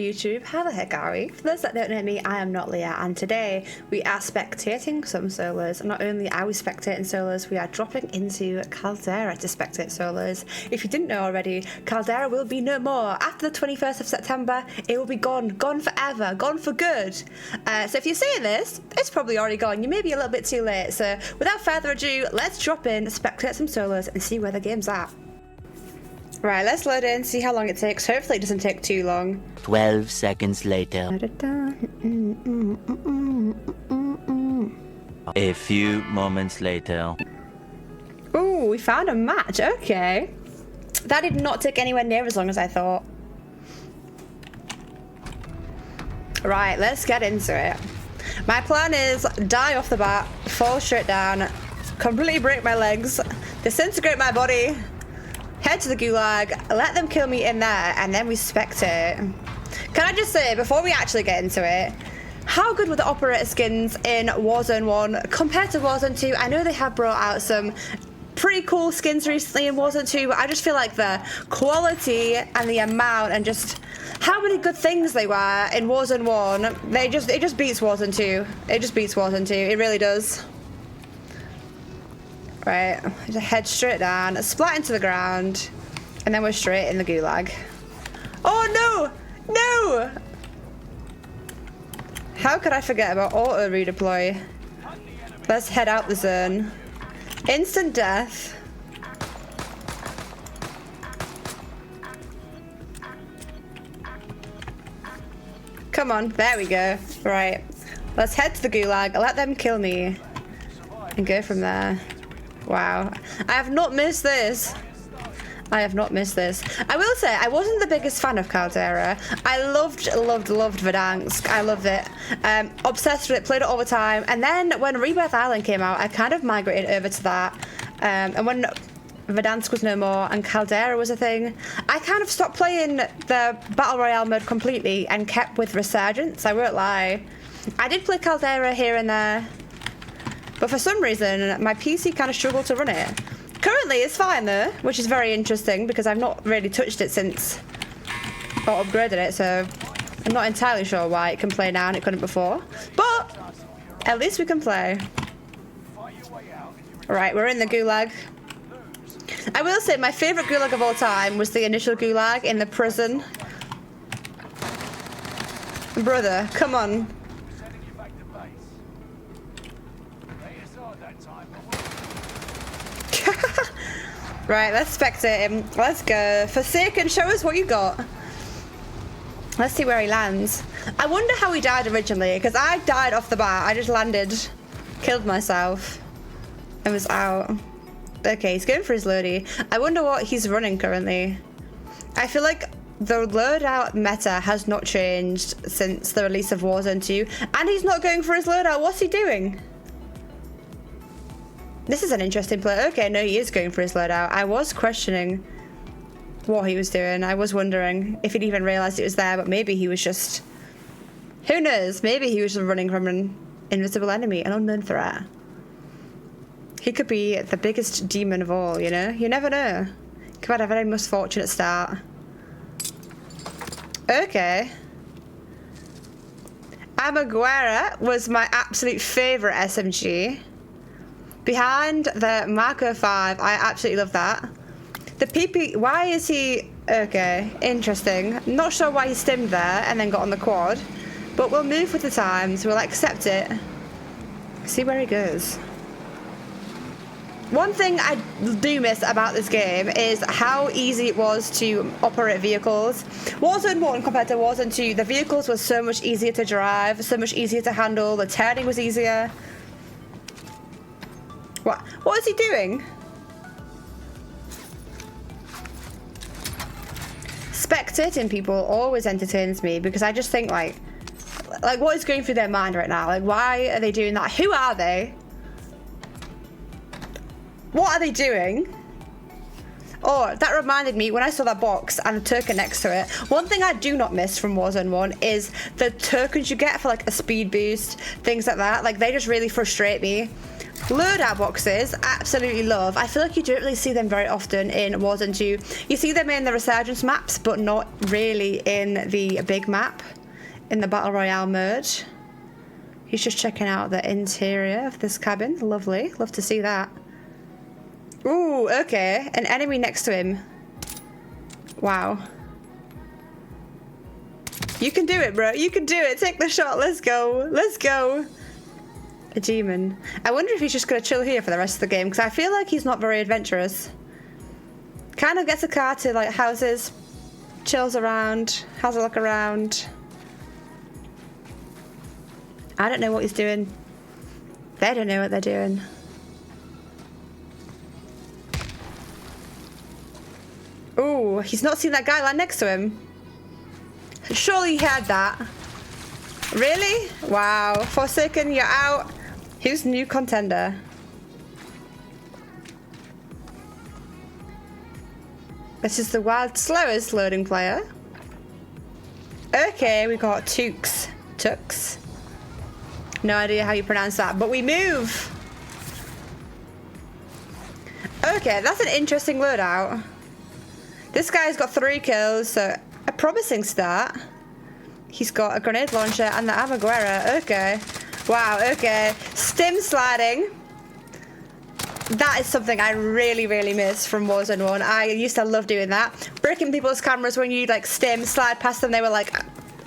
YouTube, how the heck are we? For those that don't know me, I am NotLeah, and today we are spectating some solos. Not only are we spectating solos, we are dropping into Caldera to spectate solos. If you didn't know already, Caldera will be no more. After the 21st of September, it will be gone forever, gone for good. So if you're seeing this, it's probably already gone. You may be a little bit too late. So without further ado, let's drop in, spectate some solos, and see where the game's at. Right, let's load in, see how long it takes. Hopefully it doesn't take too long. 12 seconds later. A few moments later. Ooh, we found a match, okay. That did not take anywhere near as long as I thought. Right, let's get into it. My plan is die off the bat, fall straight down, completely break my legs, disintegrate my body, head to the gulag, let them kill me in there, and then we spectate. Can I just say, before we actually get into it, how good were the operator skins in Warzone 1 compared to Warzone 2? I know they have brought out some pretty cool skins recently in Warzone 2, but I just feel like the quality and the amount and just how many good things they were in Warzone 1, it just beats Warzone 2. It just beats Warzone 2. It really does. Right, just head straight down, splat into the ground, and then we're straight in the gulag. Oh no! No! How could I forget about auto redeploy? Let's head out the zone. Instant death. Come on, there we go. Right, let's head to the gulag, let them kill me, and go from there. Wow, I have not missed this. I have not missed this. I will say, I wasn't the biggest fan of Caldera. I loved Verdansk. I loved it. Obsessed with it, played it all the time. And then when Rebirth Island came out, I kind of migrated over to that. And when Verdansk was no more and Caldera was a thing, I kind of stopped playing the Battle Royale mode completely and kept with Resurgence. I won't lie. I did play Caldera here and there, but for some reason, my PC kind of struggled to run it. Currently, it's fine though, which is very interesting because I've not really touched it since or upgraded it, so I'm not entirely sure why it can play now and it couldn't before. But at least we can play. Right, we're in the gulag. I will say my favourite gulag of all time was the initial gulag in the prison. Brother, come on. Right, let's spectate him. Let's go. Forsaken, show us what you got. Let's see where he lands. I wonder how he died originally, because I died off the bat. I just landed, killed myself, and was out. Okay, he's going for his loadie. I wonder what he's running currently. I feel like the loadout meta has not changed since the release of Warzone 2, and he's not going for his loadout. What's he doing? This is an interesting play. Okay, no, he is going for his loadout. I was questioning what he was doing. I was wondering if he'd even realised it was there, but maybe he was just... Who knows? Maybe he was just running from an invisible enemy, an unknown threat. He could be the biggest demon of all, you know? You never know. Could have had a very misfortunate start. Okay. Amaguera was my absolute favourite SMG. Behind the Marco 5, I absolutely love that. The PP, why is he, okay, interesting. Not sure why he stimmed there and then got on the quad, but we'll move with the times, we'll accept it. See where he goes. One thing I do miss about this game is how easy it was to operate vehicles. Warzone 1 compared to Warzone 2, the vehicles were so much easier to drive, so much easier to handle, the turning was easier. What is he doing? Spectating people always entertains me because I just think like what is going through their mind right now? Like, why are they doing that? Who are they? What are they doing? Oh, that reminded me, when I saw that box and the token next to it, one thing I do not miss from Warzone 1 is the tokens you get for like a speed boost, things like that. Like, they just really frustrate me. Loadout boxes, absolutely love. I feel like you don't really see them very often in Warzone 2. You see them in the Resurgence maps, but not really in the big map, in the Battle Royale mode. He's just checking out the interior of this cabin. Lovely. Love to see that. Ooh, okay. An enemy next to him. Wow. You can do it, bro. You can do it. Take the shot. Let's go. Let's go. A demon. I wonder if he's just going to chill here for the rest of the game, because I feel like he's not very adventurous. Kind of gets a car to like houses, chills around, has a look around. I don't know what he's doing. They don't know what they're doing. Ooh, he's not seen that guy land next to him. Surely he had that. Really? Wow. Forsaken, you're out. Who's new contender? This is the world's slowest loading player. Okay, we got Tooks. Tooks. No idea how you pronounce that, but we move. Okay, that's an interesting loadout. This guy's got 3 kills, so a promising start. He's got a grenade launcher and the Amaguera. Okay. Wow, okay. Stim sliding. That is something I really, really miss from Warzone 1. I used to love doing that. Breaking people's cameras when you like stim, slide past them. They were like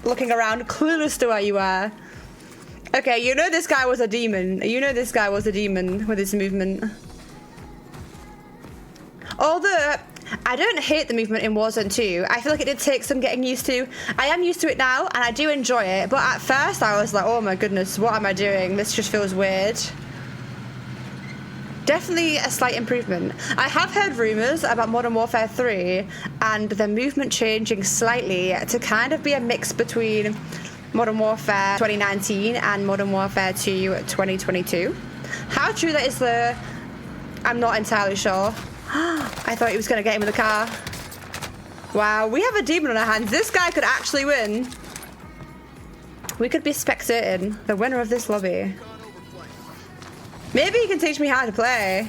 looking around, clueless to where you were. Okay, you know this guy was a demon. You know this guy was a demon with his movement. Although, I don't hate the movement in Warzone 2. I feel like it did take some getting used to. I am used to it now, and I do enjoy it. But at first, I was like, oh my goodness, what am I doing? This just feels weird. Definitely a slight improvement. I have heard rumours about Modern Warfare 3 and the movement changing slightly to kind of be a mix between Modern Warfare 2019 and Modern Warfare 2 2022. How true that is, though, I'm not entirely sure. I thought he was going to get him in the car. Wow, we have a demon on our hands. This guy could actually win. We could be spectating the winner of this lobby. Maybe he can teach me how to play.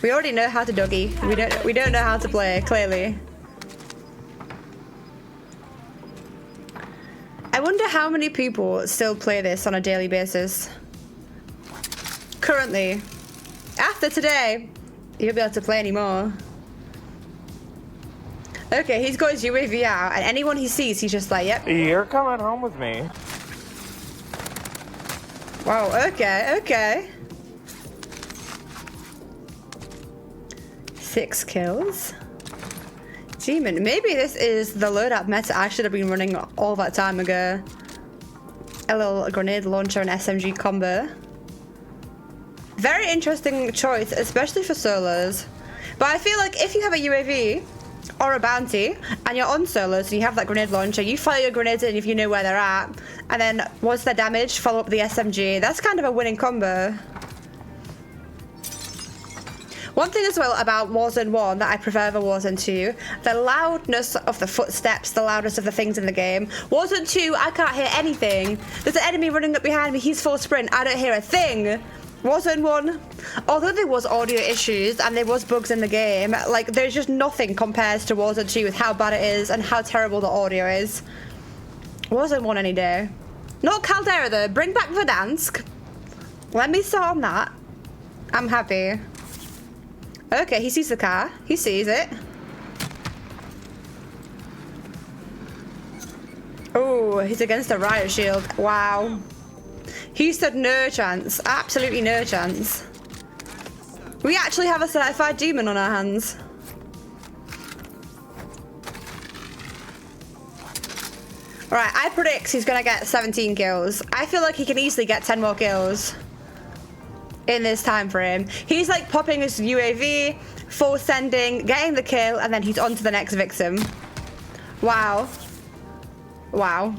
We already know how to doggy. We don't know how to play, clearly. I wonder how many people still play this on a daily basis. Currently. After today, you'll be able to play anymore. Okay, he's got his UAV out, and anyone he sees, he's just like, yep. You're coming home with me. Wow, okay, okay. 6 kills. Demon, maybe this is the loadout meta I should have been running all that time ago. A little grenade launcher and SMG combo. Very interesting choice, especially for solos. But I feel like if you have a UAV or a bounty and you're on solos and you have that grenade launcher, you fire your grenades in if you know where they're at, and then once they're damaged, follow up the SMG. That's kind of a winning combo. One thing as well about Warzone 1 that I prefer over Warzone 2, the loudness of the footsteps, the loudness of the things in the game. Warzone 2, I can't hear anything. There's an enemy running up behind me, he's full sprint, I don't hear a thing. Warzone 1, although there was audio issues and there was bugs in the game, like there's just nothing compares to Warzone 2 with how bad it is and how terrible the audio is. Warzone 1 any day. Not Caldera though, bring back Verdansk. Let me start on that. I'm happy. Okay, he sees the car. He sees it. Oh, he's against the riot shield. Wow. He stood no chance. Absolutely no chance. We actually have a certified demon on our hands. Alright, I predict he's going to get 17 kills. I feel like he can easily get 10 more kills in this time frame. He's like popping his UAV, full sending, getting the kill, and then he's on to the next victim. Wow. Wow.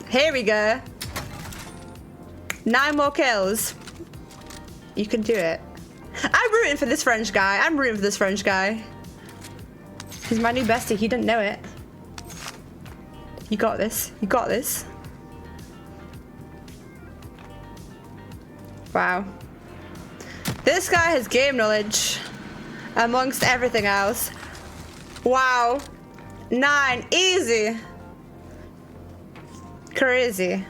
Here we go. 9 more kills. You can do it. I'm rooting for this French guy. I'm rooting for this French guy. He's my new bestie. He didn't know it. You got this. You got this. Wow. This guy has game knowledge amongst everything else. Wow. 9. Easy. Crazy.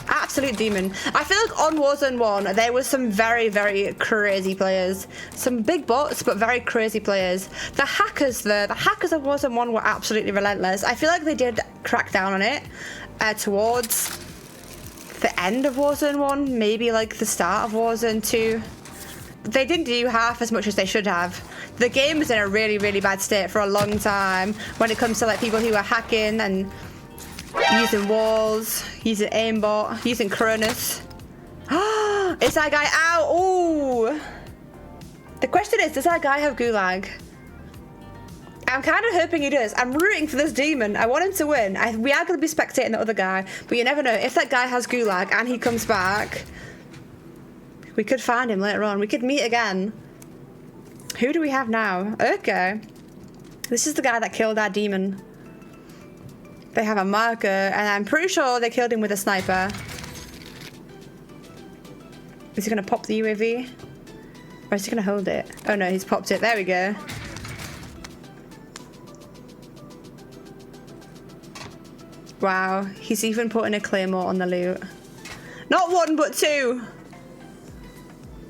Absolute demon. I feel like on Warzone 1, there was some very, very crazy players. Some big bots, but very crazy players. The hackers, though, the hackers of Warzone 1 were absolutely relentless. I feel like they did crack down on it towards the end of Warzone 1, maybe like the start of Warzone 2. They didn't do half as much as they should have. The game was in a really, really bad state for a long time when it comes to like people who are hacking and using walls, using aimbot, using Cronus. Is that guy out? Ooh. The question is, does that guy have gulag? I'm kind of hoping he does. I'm rooting for this demon. I want him to win. We are going to be spectating the other guy, but you never know. If that guy has gulag and he comes back, we could find him later on. We could meet again. Who do we have now? Okay. This is the guy that killed our demon. They have a marker, and I'm pretty sure they killed him with a sniper. Is he going to pop the UAV? Or is he going to hold it? Oh no, he's popped it. There we go. Wow, he's even putting a claymore on the loot. Not 1, but 2.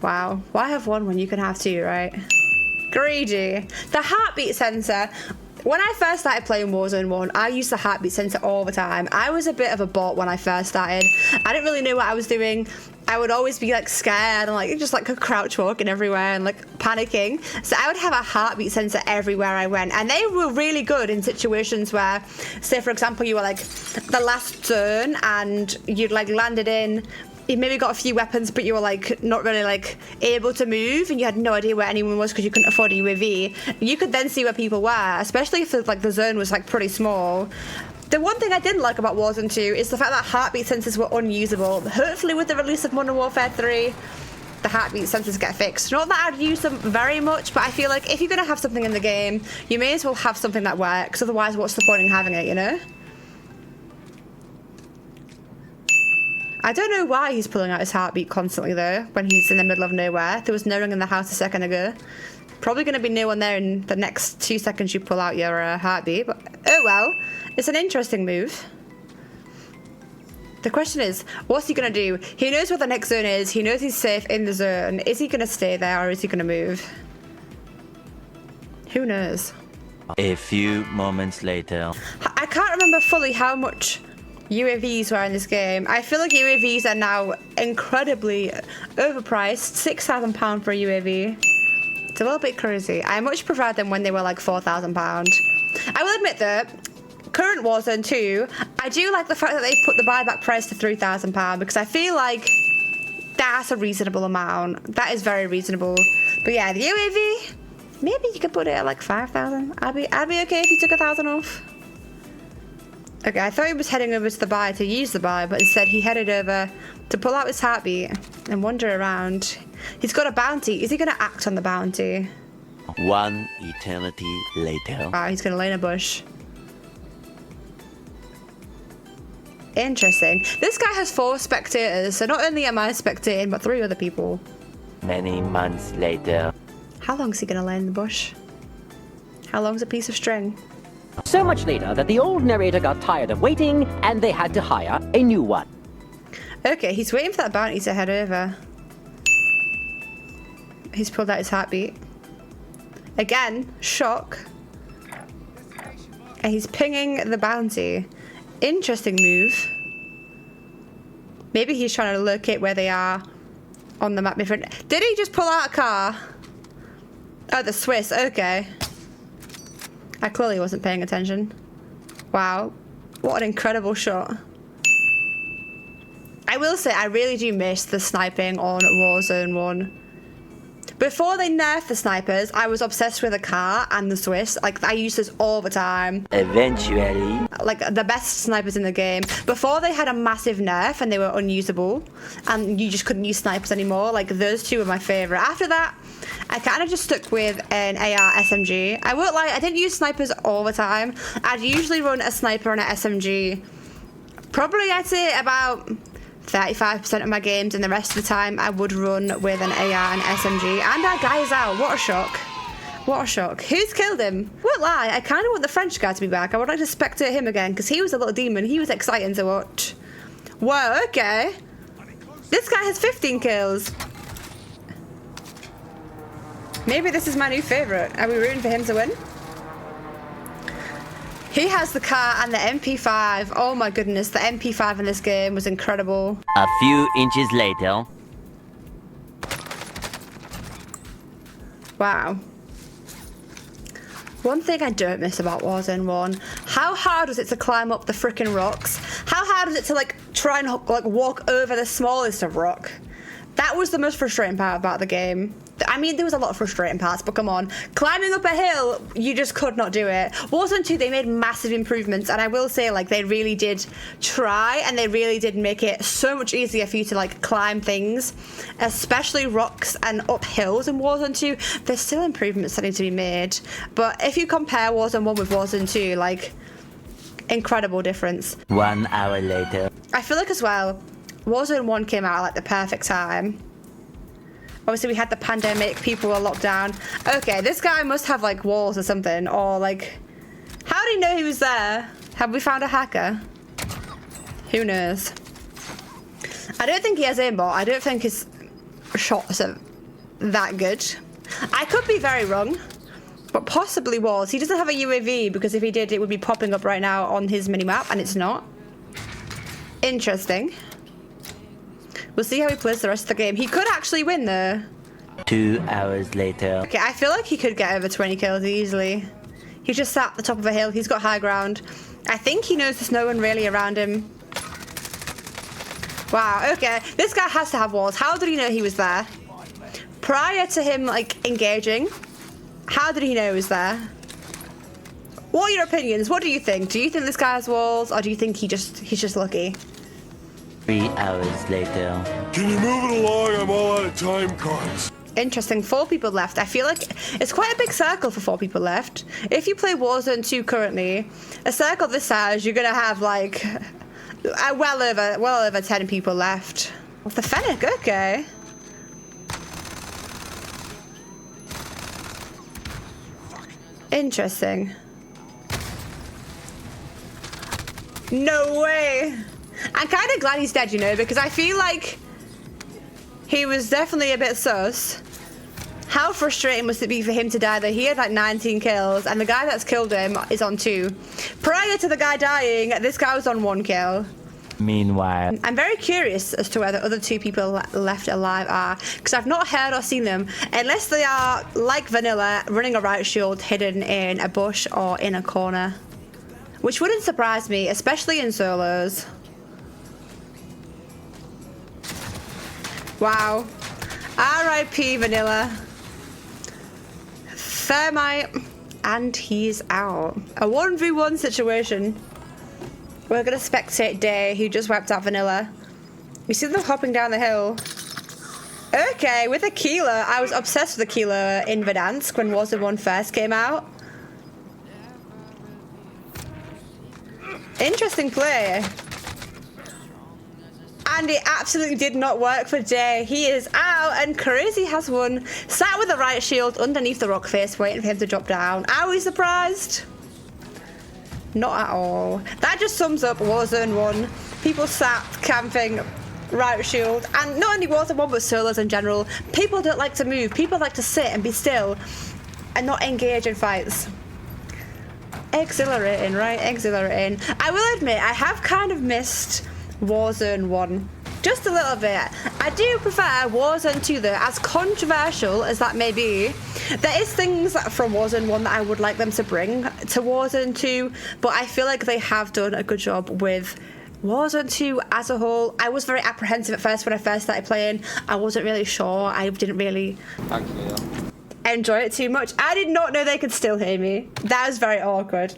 Wow, why have 1 when you can have 2, right? Greedy. The heartbeat sensor. When I first started playing Warzone 1, I used the heartbeat sensor all the time. I was a bit of a bot when I first started. I didn't really know what I was doing. I would always be like scared and like just like crouch walking everywhere and like panicking. So I would have a heartbeat sensor everywhere I went, and they were really good in situations where, say for example, you were like the last zone and you'd like landed in. You maybe got a few weapons, but you were like not really like able to move, and you had no idea where anyone was because you couldn't afford a UAV. You could then see where people were, especially if like the zone was like pretty small. The one thing I didn't like about Warzone 2 is the fact that heartbeat sensors were unusable. Hopefully with the release of Modern Warfare 3, the heartbeat sensors get fixed. Not that I'd use them very much, but I feel like if you're gonna have something in the game, you may as well have something that works. Otherwise, what's the point in having it, you know? I don't know why he's pulling out his heartbeat constantly though, when he's in the middle of nowhere. There was no one in the house a second ago. Probably going to be no one there in the next 2 seconds you pull out your heartbeat, but oh well. It's an interesting move. The question is, what's he going to do? He knows where the next zone is. He knows he's safe in the zone. Is he going to stay there or is he going to move? Who knows? A few moments later. I can't remember fully how much UAVs were in this game. I feel like UAVs are now incredibly overpriced. £6,000 for a UAV. It's a little bit crazy. I much prefer them when they were like £4,000. I will admit though, current Warzone 2, I do like the fact that they put the buyback price to £3,000 because I feel like that's a reasonable amount. That is very reasonable. But yeah, the UAV, maybe you could put it at like 5,000. I'd be okay if you took 1,000 off. Okay, I thought he was heading over to the buy to use the buy, but instead he headed over to pull out his heartbeat and wander around. He's got a bounty. Is he going to act on the bounty? 1 eternity later. Wow, he's going to lay in a bush. Interesting. This guy has 4 spectators, so not only am I spectating, but 3 other people. Many months later. How long is he going to lay in the bush? How long's a piece of string? So much later that the old narrator got tired of waiting and they had to hire a new one. Okay, he's waiting for that bounty to head over. He's pulled out his heartbeat. Again, shock. And he's pinging the bounty. Interesting move. Maybe he's trying to locate where they are on the map. Did he just pull out a car? Oh, the Swiss. Okay. I clearly wasn't paying attention. Wow. What an incredible shot. I will say, I really do miss the sniping on Warzone 1. Before they nerfed the snipers, I was obsessed with the car and the Swiss. Like, I used this all the time. Eventually. Like, the best snipers in the game. Before they had a massive nerf and they were unusable, and you just couldn't use snipers anymore, like, those two were my favorite. After that, I kind of just stuck with an AR SMG. I won't lie, I didn't use snipers all the time. I'd usually run a sniper and an SMG. Probably, I'd say, about 35% of my games, and the rest of the time I would run with an AR and SMG. And our guy is out. What a shock. What a shock. Who's killed him? Won't lie, I kind of want the French guy to be back. I would like to spectate him again, because he was a little demon. He was exciting to watch. Whoa, okay. This guy has 15 kills. Maybe this is my new favourite. Are we rooting for him to win? He has the car and the MP5. Oh my goodness, the MP5 in this game was incredible. A few inches later. Wow. One thing I don't miss about Warzone 1, how hard was it to climb up the frickin' rocks? How hard was it to like try and like walk over the smallest of rock? That was the most frustrating part about the game. I mean, there was a lot of frustrating parts, but come on. Climbing up a hill, you just could not do it. Warzone 2, they made massive improvements, and I will say, like, they really did try, and they really did make it so much easier for you to, like, climb things, especially rocks and up hills in Warzone 2. There's still improvements that need to be made, but if you compare Warzone 1 with Warzone 2, like, incredible difference. 1 hour later. I feel like, as well, Warzone 1 came out at like the perfect time. Obviously, we had the pandemic, people were locked down. Okay, this guy must have like walls or something, or like, how do you know he was there? Have we found a hacker? Who knows? I don't think he has aimbot. I don't think his shots are that good. I could be very wrong, but possibly was. He doesn't have a UAV, because if he did, it would be popping up right now on his minimap, and it's not. Interesting. We'll see how he plays the rest of the game. He could actually win though. 2 hours later. Okay, I feel like he could get over 20 kills easily. He's just sat at the top of a hill. He's got high ground. I think he knows there's no one really around him. Wow, okay. This guy has to have walls. How did he know he was there? Prior to him, like, engaging, how did he know he was there? What are your opinions? What do you think? Do you think this guy has walls, or do you think he's just lucky? 3 hours later. Can you move it along? I'm all out of time cards. Interesting, 4 people left. I feel like it's quite a big circle for 4 people left. If you play Warzone 2 currently, a circle this size, you're gonna have like well over 10 people left. The Fennec, okay. Interesting. No way. I'm kind of glad he's dead, you know, because I feel like he was definitely a bit sus. How frustrating must it be for him to die, though? He had like 19 kills, and the guy that's killed him is on 2. Prior to the guy dying, this guy was on 1 kill. Meanwhile. I'm very curious as to where the other 2 people left alive are, because I've not heard or seen them, unless they are, like Vanilla, running a riot shield hidden in a bush or in a corner. Which wouldn't surprise me, especially in solos. Wow. R.I.P. Vanilla. Thermite. And he's out. A 1v1 situation. We're gonna spectate Day, who just wiped out Vanilla. You see them hopping down the hill. Okay, with a Keeler. I was obsessed with the Keeler in Verdansk when Warzone 1 first came out. Interesting play. And it absolutely did not work for Day. He is out, and Crazy has won. Sat with a riot shield underneath the rock face, waiting for him to drop down. Are we surprised? Not at all. That just sums up Warzone 1. People sat camping, riot shield, and not only Warzone 1 but solos in general. People don't like to move. People like to sit and be still and not engage in fights. Exhilarating, right? Exhilarating. I will admit, I have kind of missed Warzone 1. Just a little bit. I do prefer Warzone 2 though, as controversial as that may be. There is things from Warzone 1 that I would like them to bring to Warzone 2, but I feel like they have done a good job with Warzone 2 as a whole, I was very apprehensive at first when I first started playing. I wasn't really sure. I didn't really enjoy it too much. I did not know they could still hear me. That was very awkward.